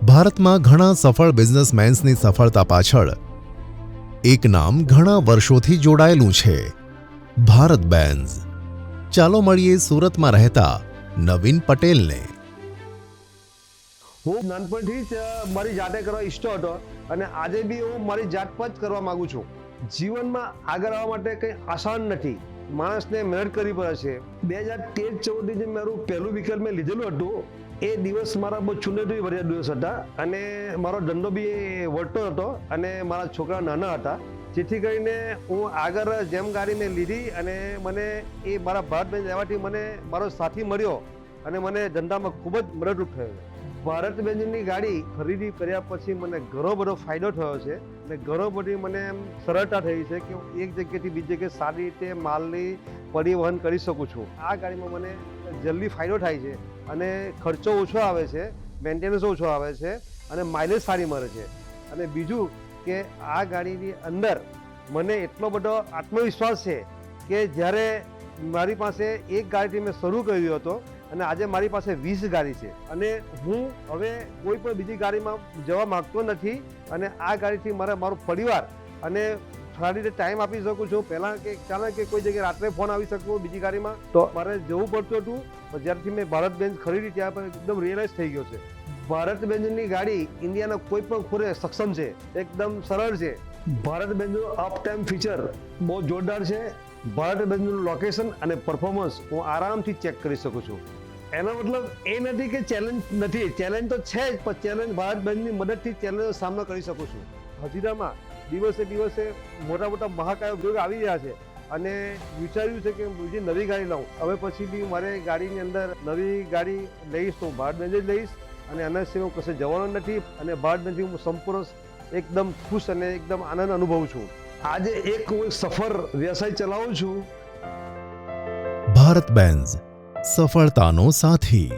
ભારતમાં ઘણા સફળ બિઝનેસમેન્સની સફળતા પાછળ એક નામ ઘણા વર્ષોથી જોડાયેલું છે, ભારત બેન્ઝ. ચાલો મળીએ સુરતમાં રહેતા નવીન પટેલને. હું નાનપણથી જ મારી જાતે કરવા ઈચ્છતો હતો અને આજે બી હું મારી જાત પર જ કરવા માંગુ છું. જીવનમાં આગળ આવવા માટે કંઈ આસાન નથી, માણસને મહેનત કરવી પડે છે. 2013-14 જે મારું પહેલું વ્હીકલ મેં લીધેલું હતું એ દિવસ મારા બહુ ચુનરી ભર્યા દિવસ હતા અને મારો ધંધો બી વધતો હતો અને મારા છોકરા નાના હતા, જેથી કરીને હું આગળ જેમ ગાડી મેં લીધી અને મને એ મારા ભારત બેન્ઝ લેવાથી મને મારો સાથી મળ્યો અને મને ધંધામાં ખૂબ જ મદદરૂપ થયો. ભારત બેન્ઝની ગાડી ખરીદી કર્યા પછી મને ઘણો બધો ફાયદો થયો છે અને ઘણો બધી મને એમ સરળતા થઈ છે કે હું એક જગ્યાએથી બીજી જગ્યાએ સારી રીતે માલની પરિવહન કરી શકું છું. આ ગાડીમાં મને જલ્દી ફાયદો થાય છે અને ખર્ચો ઓછો આવે છે, મેન્ટેનન્સ ઓછો આવે છે અને માઇલેજ સારી મળે છે. અને બીજું કે આ ગાડીની અંદર મને એટલો બધો આત્મવિશ્વાસ છે કે જ્યારે મારી પાસે એક ગાડીથી મેં શરૂ કર્યો હતો અને આજે મારી પાસે 20 ગાડી છે અને હું હવે કોઈ પણ બીજી ગાડીમાં જવા માંગતો નથી અને આ ગાડીથી મારો પરિવાર અને સારી રીતે ટાઈમ આપી શકું છું. પહેલાં કે ચાલે કે કોઈ જગ્યાએ રાત્રે ફોન આવી શકું બીજી ગાડીમાં તો મારે જવું પડતું હતું, પણ જ્યારથી મેં ભારત બેન્ઝ ખરીદી ત્યાં પર એકદમ રિયલાઇઝ થઈ ગયો છે. ભારત બેન્ઝની ગાડી ઇન્ડિયાના કોઈ પણ ખૂણે સક્ષમ છે, એકદમ સરળ છે. ભારત બેન્ઝનું અપ ટાઈમ ફીચર બહુ જોરદાર છે. ભારત બેન્ઝનું લોકેશન અને પરફોર્મન્સ હું આરામથી ચેક કરી શકું છું. એનો મતલબ એ નથી કે ચેલેન્જ નથી, ચેલેન્જ તો છે જ, પણ ચેલેન્જ ભારત બેન્ઝની મદદથી ચેલેન્જનો સામનો કરી શકું છું. હજીરામાં દિવસે દિવસે મોટા મોટા મહાકાય ઉદ્યોગ આવી રહ્યા છે અને વિચાર્યું છે કે બીજી નવી ગાડી લાવું. હવે પછી બી મારે ગાડીની અંદર નવી ગાડી લઈશ તો હું ભારત બેન્ઝ જ લઈશ અને આના સિવાય હું કશે જવાનો નથી અને ભારત બેન્ઝથી હું સંપૂર્ણ એકદમ ખુશ અને એકદમ આનંદ અનુભવું છું. આજે હું સફર વ્યવસાય ચલાવું છું. ભારત બેન્ઝ, સફળતાનો સાથી.